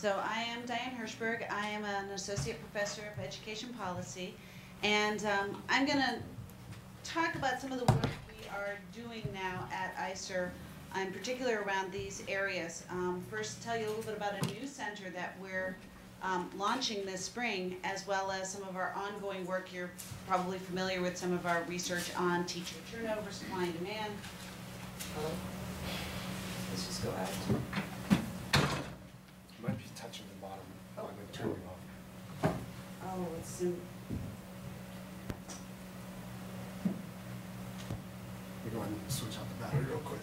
So I am Diane Hirshberg. I am an associate professor of education policy, and I'm going to talk about some of the work we are doing now at ISER, in particular around these areas. First, tell you a little bit about a new center that we're launching this spring, as well as some of our ongoing work. You're probably familiar with some of our research on teacher turnover, supply and demand. Let's just go out. Might be touching the bottom. Oh. I'm going to turn it off. Oh, it's in. We're going to switch out the battery real quick.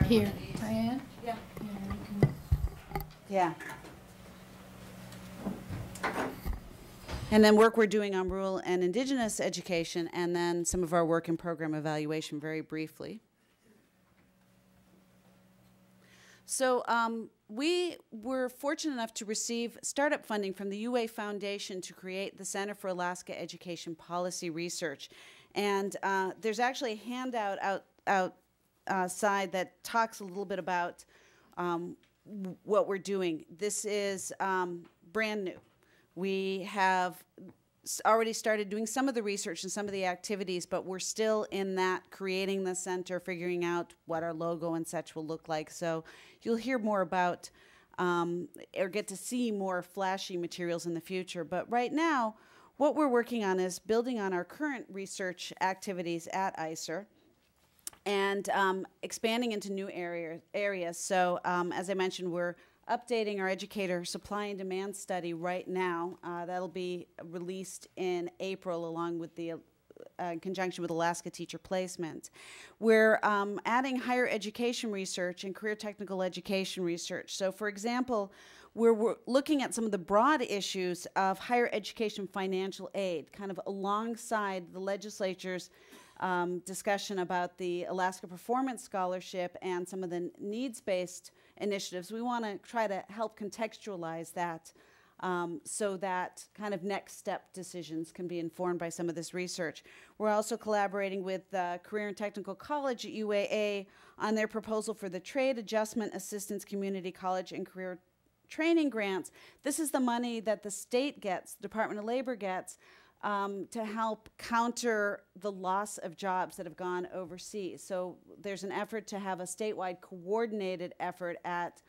Here, Diane? Yeah. Yeah. And then work we're doing on rural and indigenous education, and then some of our work and program evaluation very briefly. So we were fortunate enough to receive startup funding from the UA Foundation to create the Center for Alaska Education Policy Research. And there's actually a handout outside that talks a little bit about what we're doing. This is brand new. We have already started doing some of the research and some of the activities, but we're still in that creating the center, figuring out what our logo and such will look like. So you'll hear more about or get to see more flashy materials in the future. But right now, what we're working on is building on our current research activities at ISER and expanding into new areas. So as I mentioned, we're updating our educator supply and demand study right now. That'll be released in April along with the in conjunction with Alaska Teacher Placement. We're adding higher education research and career technical education research. So for example, we're looking at some of the broad issues of higher education financial aid, kind of alongside the legislature's discussion about the Alaska Performance Scholarship and some of the needs-based initiatives. We want to try to help contextualize that so that kind of next step decisions can be informed by some of this research. We're also collaborating with Career and Technical College at UAA on their proposal for the Trade Adjustment Assistance Community College and Career Training Grants. This is the money that the state gets, the Department of Labor gets, to help counter the loss of jobs that have gone overseas. So there's an effort to have a statewide coordinated effort at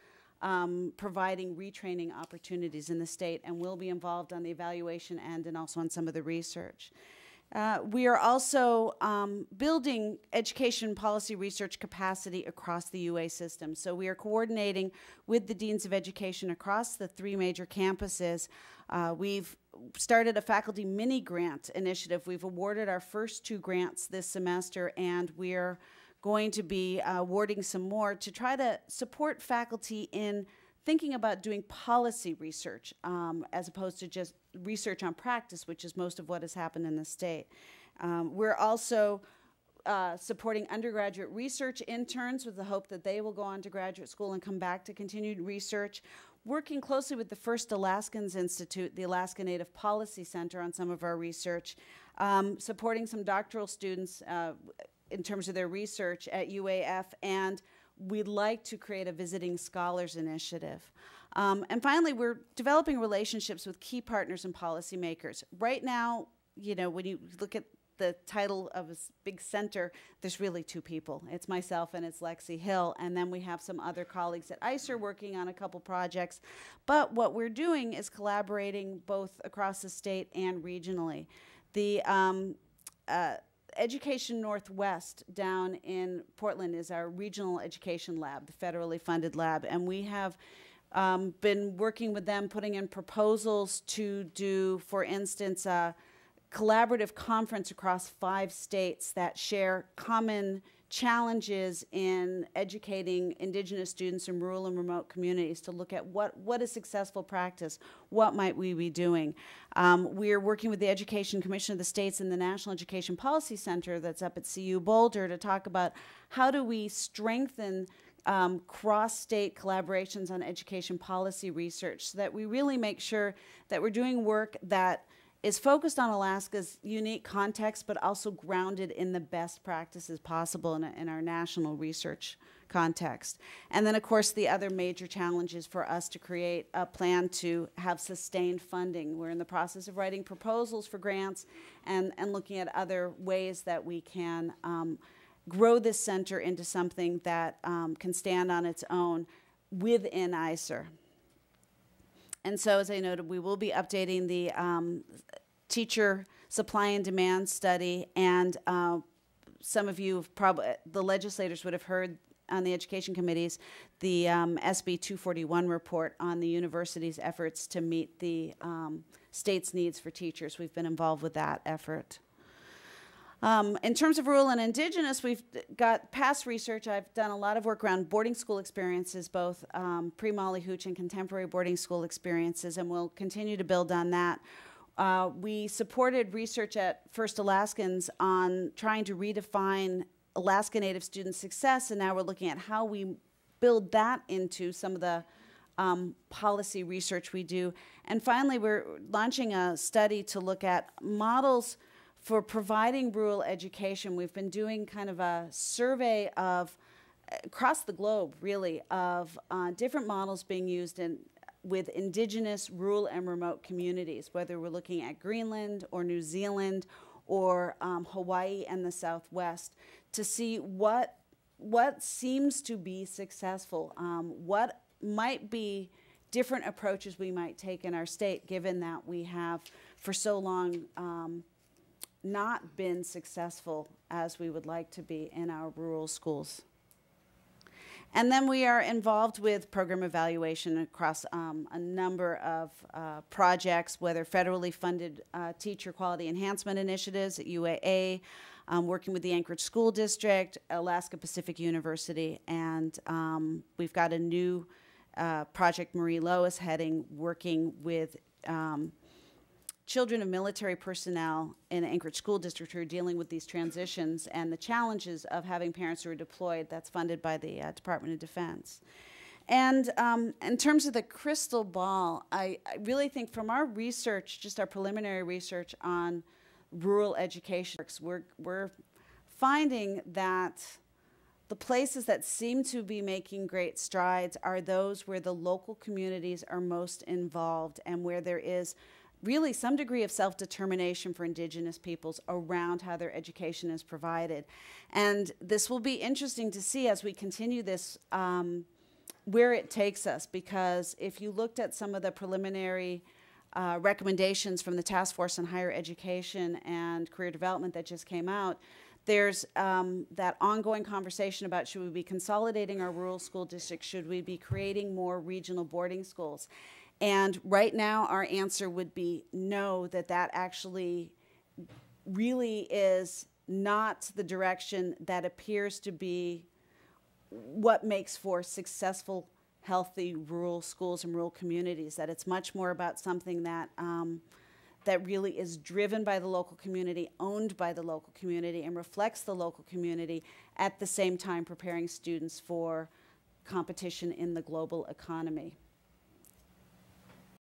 providing retraining opportunities in the state, and we'll be involved on the evaluation end and also on some of the research. We are also building education policy research capacity across the UA system. So we are coordinating with the deans of education across the 3 major campuses. We've started a faculty mini grant initiative. We've awarded our first 2 grants this semester, and we're going to be awarding some more to try to support faculty in thinking about doing policy research as opposed to just research on practice, which is most of what has happened in the state. We're also supporting undergraduate research interns with the hope that they will go on to graduate school and come back to continued research. Working closely with the First Alaskans Institute, the Alaska Native Policy Center, on some of our research, supporting some doctoral students in terms of their research at UAF, and we'd like to create a visiting scholars initiative. And finally, we're developing relationships with key partners and policymakers. Right now, you know, when you look at the title of a big center, there's really 2 people. It's myself and it's Lexi Hill, and then we have some other colleagues at ISER working on a couple projects. But what we're doing is collaborating both across the state and regionally. The Education Northwest down in Portland is our regional education lab, the federally funded lab, and we have been working with them, putting in proposals to do, for instance, a collaborative conference across 5 states that share common challenges in educating indigenous students in rural and remote communities to look at what is successful practice, what might we be doing. We're working with the Education Commission of the States and the National Education Policy Center that's up at CU Boulder to talk about how do we strengthen cross-state collaborations on education policy research so that we really make sure that we're doing work that is focused on Alaska's unique context, but also grounded in the best practices possible in our national research context. And then, of course, the other major challenge is for us to create a plan to have sustained funding. We're in the process of writing proposals for grants and looking at other ways that we can grow this center into something that can stand on its own within ISER. And so, as I noted, we will be updating the teacher supply and demand study, and some of you have probably, the legislators would have heard on the education committees, the SB 241 report on the university's efforts to meet the state's needs for teachers. We've been involved with that effort. In terms of rural and indigenous, we've got past research. I've done a lot of work around boarding school experiences, both pre-Molly Hooch and contemporary boarding school experiences, and we'll continue to build on that. We supported research at First Alaskans on trying to redefine Alaska Native student success, and now we're looking at how we build that into some of the policy research we do. And finally, we're launching a study to look at models for providing rural education. We've been doing kind of a survey of, across the globe really, of different models being used with indigenous, rural, and remote communities, whether we're looking at Greenland or New Zealand or Hawaii and the Southwest, to see what seems to be successful, what might be different approaches we might take in our state, given that we have for so long not been successful as we would like to be in our rural schools. And then we are involved with program evaluation across a number of projects, whether federally funded teacher quality enhancement initiatives at UAA, working with the Anchorage School District, Alaska Pacific University, and we've got a new project Marie Lowe is heading, working with children of military personnel in the Anchorage School District who are dealing with these transitions and the challenges of having parents who are deployed. That's funded by the Department of Defense. And in terms of the crystal ball, I really think from our research, just our preliminary research on rural education, we're finding that the places that seem to be making great strides are those where the local communities are most involved and where there is really some degree of self-determination for indigenous peoples around how their education is provided. And this will be interesting to see as we continue this, where it takes us, because if you looked at some of the preliminary recommendations from the Task Force on Higher Education and Career Development that just came out, there's that ongoing conversation about, should we be consolidating our rural school districts? Should we be creating more regional boarding schools? And right now, our answer would be no, that actually really is not the direction that appears to be what makes for successful, healthy rural schools and rural communities, that it's much more about something that, that really is driven by the local community, owned by the local community, and reflects the local community, at the same time preparing students for competition in the global economy.